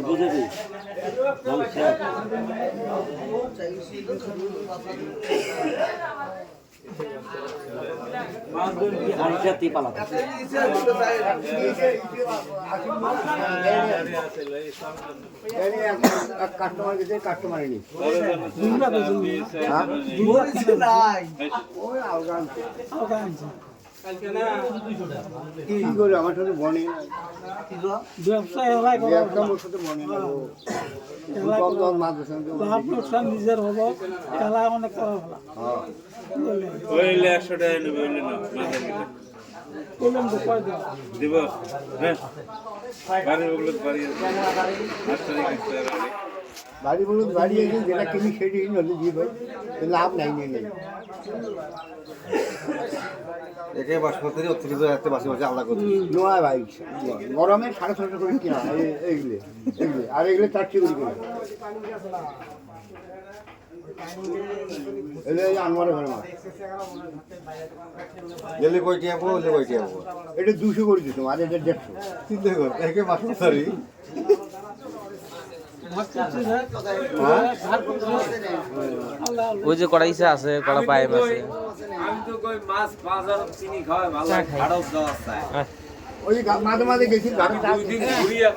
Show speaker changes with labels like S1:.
S1: বুঝেছি কাস্টমার গেছে কাস্টমার নি কি করে আমার সাথে বনে
S2: নিজের হবো খেলা অনেক
S3: দিব হ্যাঁ
S1: বাড়ি বলুন বাড়ি যেটা কিনি সেটি হলে দিয়ে ভাই লাভ নাই নেই
S4: একে বাসমতি অতিরিক্ত একটা বাসমতি আলাদা করতে
S1: নয় ভাই গরমে 650 করে কিনা এইগুলো আর এগুলো 400 করে কিনা এলে আনমারে ঘরে মাছ
S4: গেলে কয়টি আবো হলে কয়টি আবো
S1: এটা 200 করে দিতাম আর এটা 150
S4: চিন্তা কর একে বাসমতি
S5: ওই যে কড়াইছে আছে কড়া পাইপ আছে
S3: আমি তো কই মাছ বাজার চিনি খাওয়া ভালো খাড়াও দাও আছে
S1: ওই মাঝে মাঝে গেছি
S3: দুই দিন ঘুরিয়া